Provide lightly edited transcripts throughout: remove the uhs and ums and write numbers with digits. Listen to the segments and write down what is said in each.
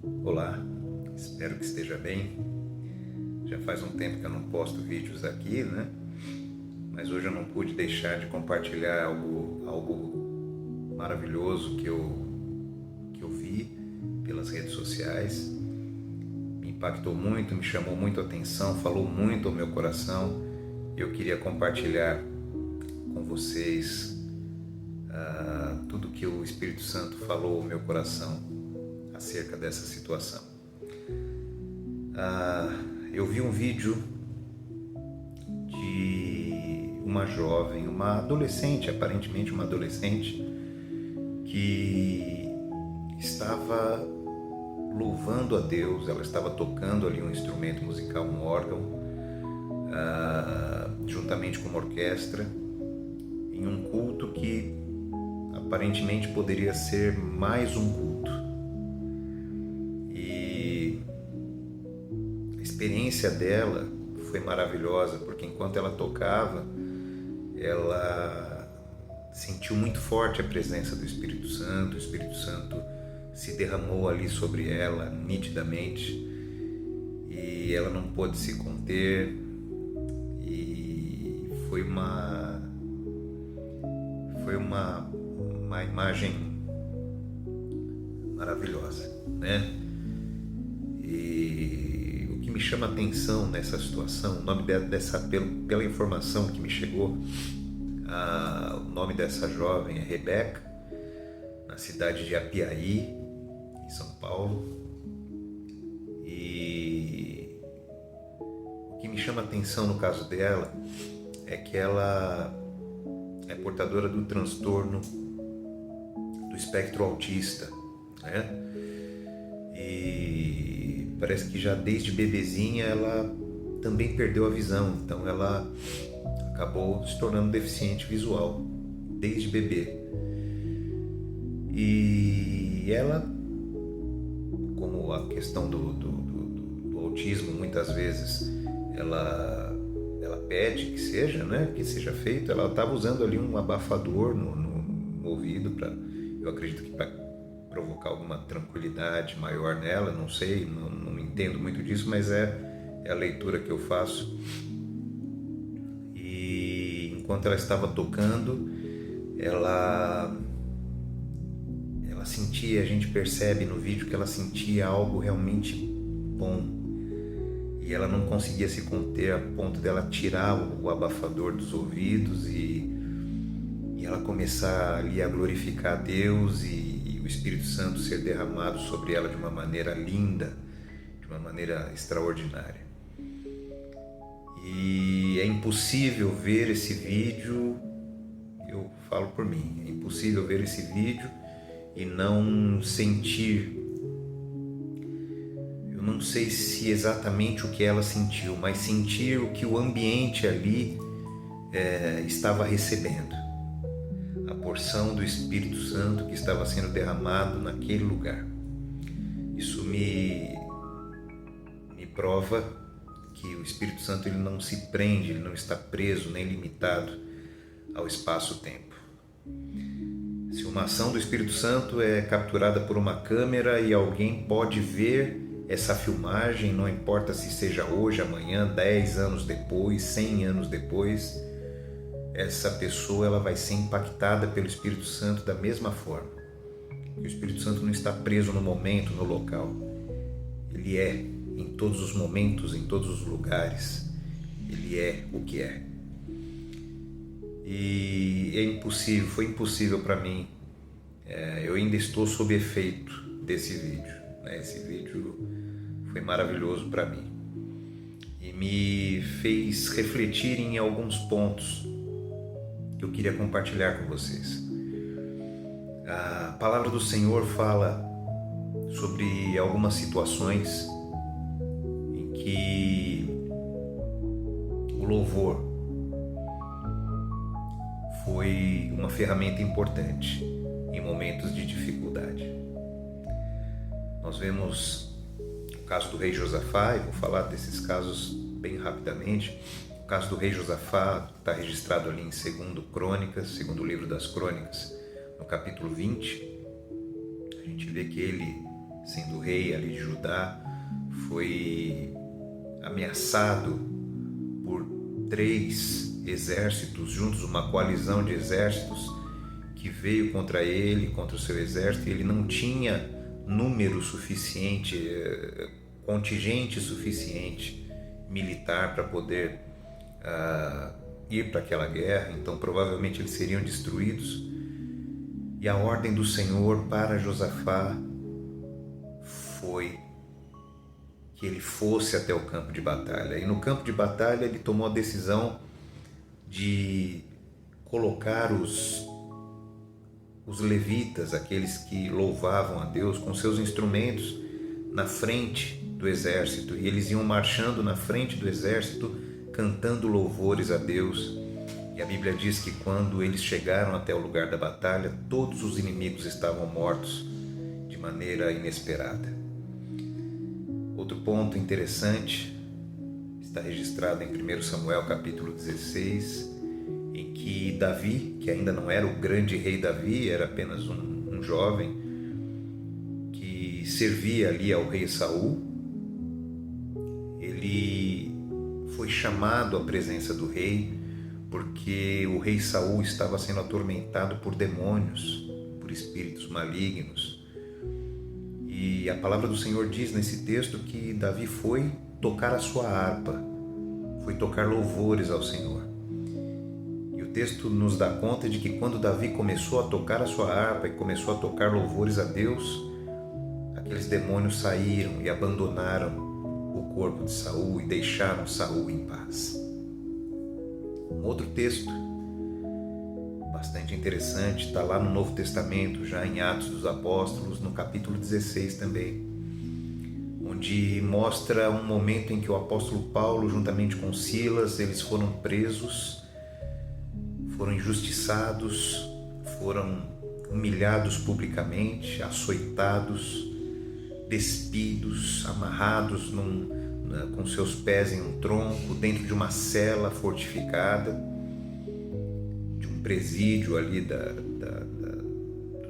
Olá, espero que esteja bem. Já faz um tempo que eu não posto vídeos aqui, né? Mas hoje eu não pude deixar de compartilhar algo maravilhoso que eu vi pelas redes sociais. Me impactou muito, me chamou muito a atenção, falou muito ao meu coração. Eu queria compartilhar com vocês tudo que o Espírito Santo falou ao meu coração acerca dessa situação. Eu vi um vídeo de uma jovem, uma adolescente, aparentemente uma adolescente, que estava louvando a Deus. Ela estava tocando ali um instrumento musical, um órgão, juntamente com uma orquestra, em um culto que aparentemente poderia ser mais um culto. E a experiência dela foi maravilhosa, porque enquanto ela tocava, ela sentiu muito forte a presença do Espírito Santo. O Espírito Santo se derramou ali sobre ela nitidamente, e ela não pôde se conter, e foi uma imagem maravilhosa, né? E o que me chama a atenção nessa situação, o nome pela informação que me chegou, o nome dessa jovem é Rebeca, na cidade de Apiaí, em São Paulo. E o que me chama a atenção no caso dela é que ela é portadora do transtorno do espectro autista, né? E parece que já desde bebezinha ela também perdeu a visão, então ela acabou se tornando deficiente visual desde bebê. E ela, como a questão do autismo, muitas vezes ela pede que seja, né, que seja feito. Ela estava usando ali um abafador no ouvido, eu acredito que para provocar alguma tranquilidade maior nela, não sei, não entendo muito disso, mas é a leitura que eu faço. E enquanto ela estava tocando, ela sentia, a gente percebe no vídeo que ela sentia algo realmente bom, e ela não conseguia se conter a ponto dela tirar o abafador dos ouvidos e ela começar ali a glorificar a Deus, e o Espírito Santo ser derramado sobre ela de uma maneira linda, de uma maneira extraordinária. E é impossível ver esse vídeo, eu falo por mim, é impossível ver esse vídeo e não sentir. Eu não sei se exatamente o que ela sentiu, mas sentir o que o ambiente ali estava recebendo. A porção do Espírito Santo que estava sendo derramado naquele lugar. Isso me prova que o Espírito Santo ele não se prende, ele não está preso nem limitado ao espaço-tempo. Se uma ação do Espírito Santo é capturada por uma câmera e alguém pode ver essa filmagem, não importa se seja hoje, amanhã, 10 anos depois, 100 anos depois, essa pessoa ela vai ser impactada pelo Espírito Santo da mesma forma. O Espírito Santo não está preso no momento, no local. Ele é em todos os momentos, em todos os lugares. Ele é o que é. E foi impossível para mim. Eu ainda estou sob efeito desse vídeo, né? Esse vídeo foi maravilhoso para mim e me fez refletir em alguns pontos que eu queria compartilhar com vocês. A palavra do Senhor fala sobre algumas situações em que o louvor foi uma ferramenta importante em momentos de dificuldade. Nós vemos o caso do rei Josafá, e vou falar desses casos bem rapidamente. O caso do rei Josafá está registrado ali em segundo livro das Crônicas, no capítulo 20. A gente vê que ele sendo rei ali de Judá, foi ameaçado por 3 exércitos juntos, uma coalizão de exércitos que veio contra ele, contra o seu exército, e ele não tinha número suficiente, contingente suficiente militar para poder ir para aquela guerra, então provavelmente eles seriam destruídos. E a ordem do Senhor para Josafá foi que ele fosse até o campo de batalha. E no campo de batalha ele tomou a decisão de colocar os levitas, aqueles que louvavam a Deus, com seus instrumentos na frente do exército. E eles iam marchando na frente do exército, cantando louvores a Deus. E a Bíblia diz que quando eles chegaram até o lugar da batalha, todos os inimigos estavam mortos de maneira inesperada. Outro ponto interessante está registrado em 1 Samuel capítulo 16, em que Davi, que ainda não era o grande rei Davi, era apenas um jovem que servia ali ao rei Saul, ele foi chamado à presença do rei porque o rei Saul estava sendo atormentado por demônios, por espíritos malignos. E a palavra do Senhor diz nesse texto que Davi foi tocar a sua harpa, foi tocar louvores ao Senhor. E o texto nos dá conta de que quando Davi começou a tocar a sua harpa e começou a tocar louvores a Deus, aqueles demônios saíram e abandonaram o corpo de Saul e deixaram Saul em paz. Um outro texto bastante interessante está lá no Novo Testamento, já em Atos dos Apóstolos, no capítulo 16 também, onde mostra um momento em que o apóstolo Paulo, juntamente com Silas, eles foram presos, foram injustiçados, foram humilhados publicamente, açoitados, despidos, amarrados com seus pés em um tronco, dentro de uma cela fortificada, de um presídio ali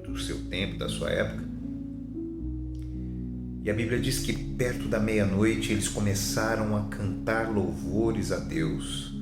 do seu tempo, da sua época. E a Bíblia diz que perto da meia-noite eles começaram a cantar louvores a Deus.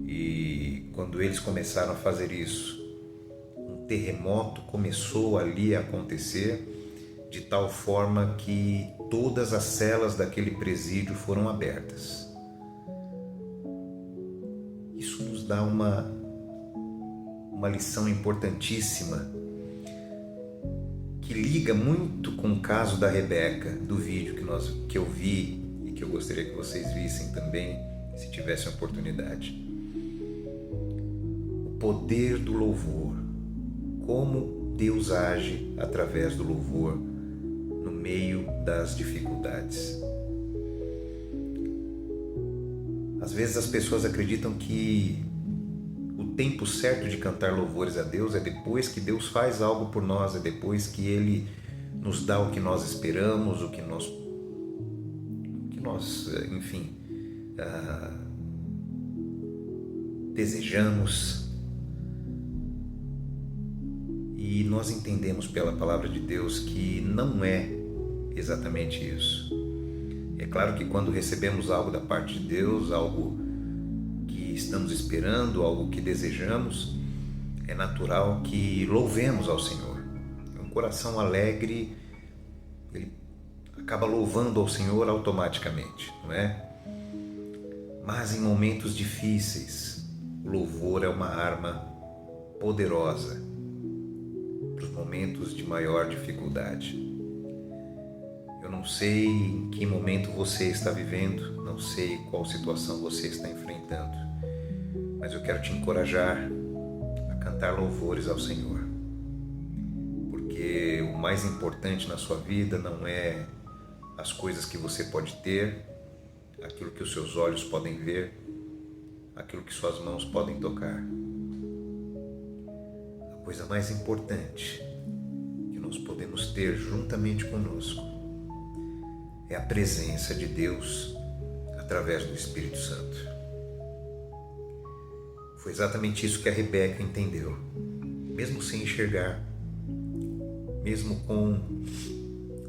E quando eles começaram a fazer isso, um terremoto começou ali a acontecer, de tal forma que todas as celas daquele presídio foram abertas. Isso nos dá uma lição importantíssima, que liga muito com o caso da Rebeca, do vídeo que eu vi e que eu gostaria que vocês vissem também, se tivessem oportunidade. O poder do louvor, como Deus age através do louvor no meio das dificuldades. Às vezes as pessoas acreditam que o tempo certo de cantar louvores a Deus é depois que Deus faz algo por nós, é depois que Ele nos dá o que nós esperamos, o que nós enfim, desejamos. E nós entendemos pela palavra de Deus que não é exatamente isso. É claro que quando recebemos algo da parte de Deus, algo que estamos esperando, algo que desejamos, é natural que louvemos ao Senhor. Um coração alegre, ele acaba louvando ao Senhor automaticamente, não é? Mas em momentos difíceis, o louvor é uma arma poderosa para os momentos de maior dificuldade. Eu não sei em que momento você está vivendo, não sei qual situação você está enfrentando, mas eu quero te encorajar a cantar louvores ao Senhor, porque o mais importante na sua vida não é as coisas que você pode ter, aquilo que os seus olhos podem ver, aquilo que suas mãos podem tocar. A coisa mais importante que nós podemos ter juntamente conosco é a presença de Deus através do Espírito Santo. Foi exatamente isso que a Rebeca entendeu, mesmo sem enxergar, mesmo com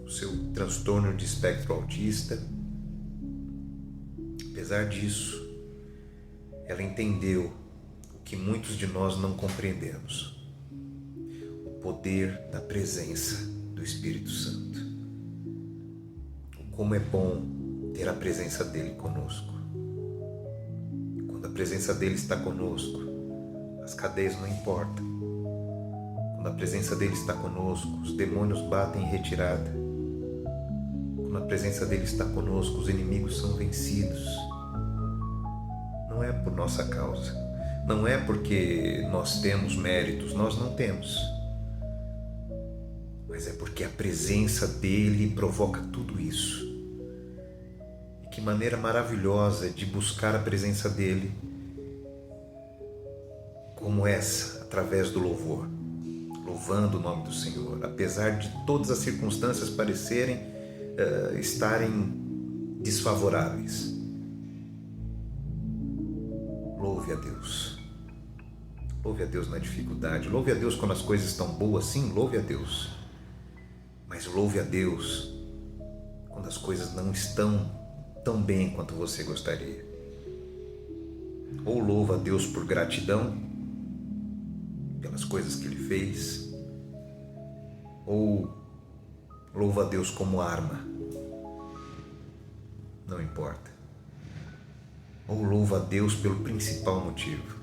o seu transtorno de espectro autista. Apesar disso, ela entendeu o que muitos de nós não compreendemos: o poder da presença do Espírito Santo. Como é bom ter a presença dele conosco. Quando a presença dele está conosco, as cadeias não importam. Quando a presença dele está conosco, os demônios batem em retirada. Quando a presença dele está conosco, os inimigos são vencidos. Não é por nossa causa, não é porque nós temos méritos, nós não temos, mas é porque a presença dele provoca tudo isso. E que maneira maravilhosa de buscar a presença dele como essa, através do louvor, louvando o nome do Senhor, apesar de todas as circunstâncias parecerem estarem desfavoráveis. Louve a Deus. Louve a Deus na dificuldade. Louve a Deus quando as coisas estão boas, sim, louve a Deus. Mas louve a Deus quando as coisas não estão tão bem quanto você gostaria. Ou louva a Deus por gratidão, pelas coisas que Ele fez, ou louva a Deus como arma, não importa. Ou louva a Deus pelo principal motivo,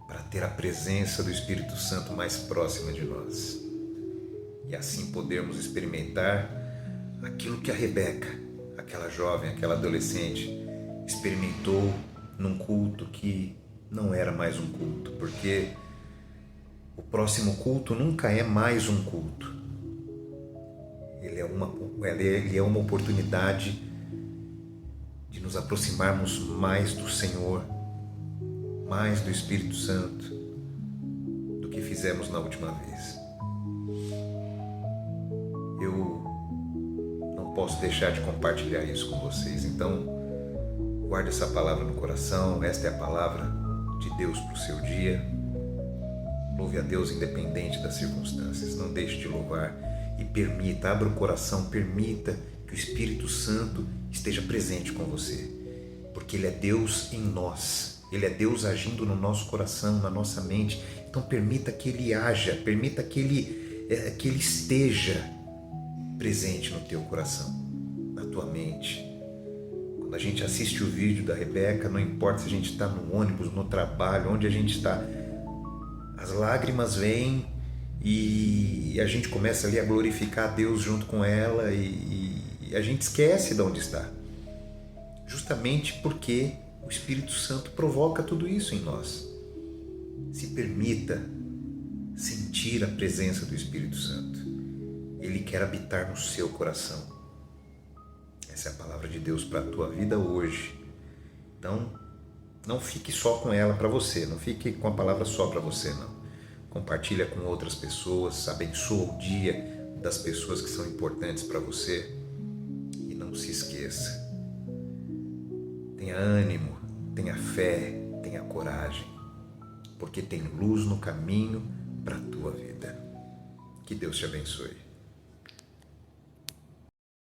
para ter a presença do Espírito Santo mais próxima de nós. E assim podermos experimentar aquilo que a Rebeca, aquela jovem, aquela adolescente, experimentou num culto que não era mais um culto, porque o próximo culto nunca é mais um culto. Ele é uma oportunidade de nos aproximarmos mais do Senhor, mais do Espírito Santo, do que fizemos na última vez. Eu não posso deixar de compartilhar isso com vocês, então guarde essa palavra no coração. Esta é a palavra de Deus para o seu dia. Louve a Deus independente das circunstâncias, não deixe de louvar e permita, abra o coração, permita que o Espírito Santo esteja presente com você, porque Ele é Deus em nós, Ele é Deus agindo no nosso coração, na nossa mente. Então permita que Ele haja, permita que Ele esteja presente no teu coração, na tua mente. Quando a gente assiste o vídeo da Rebeca, não importa se a gente está no ônibus, no trabalho, onde a gente está, as lágrimas vêm e a gente começa ali a glorificar a Deus junto com ela e a gente esquece de onde está. Justamente porque o Espírito Santo provoca tudo isso em nós. Se permita sentir a presença do Espírito Santo. Ele quer habitar no seu coração. Essa é a palavra de Deus para a tua vida hoje. Então, não fique só com ela para você, não fique com a palavra só para você, não. Compartilha com outras pessoas, abençoa o dia das pessoas que são importantes para você. E não se esqueça, tenha ânimo, tenha fé, tenha coragem, porque tem luz no caminho para a tua vida. Que Deus te abençoe.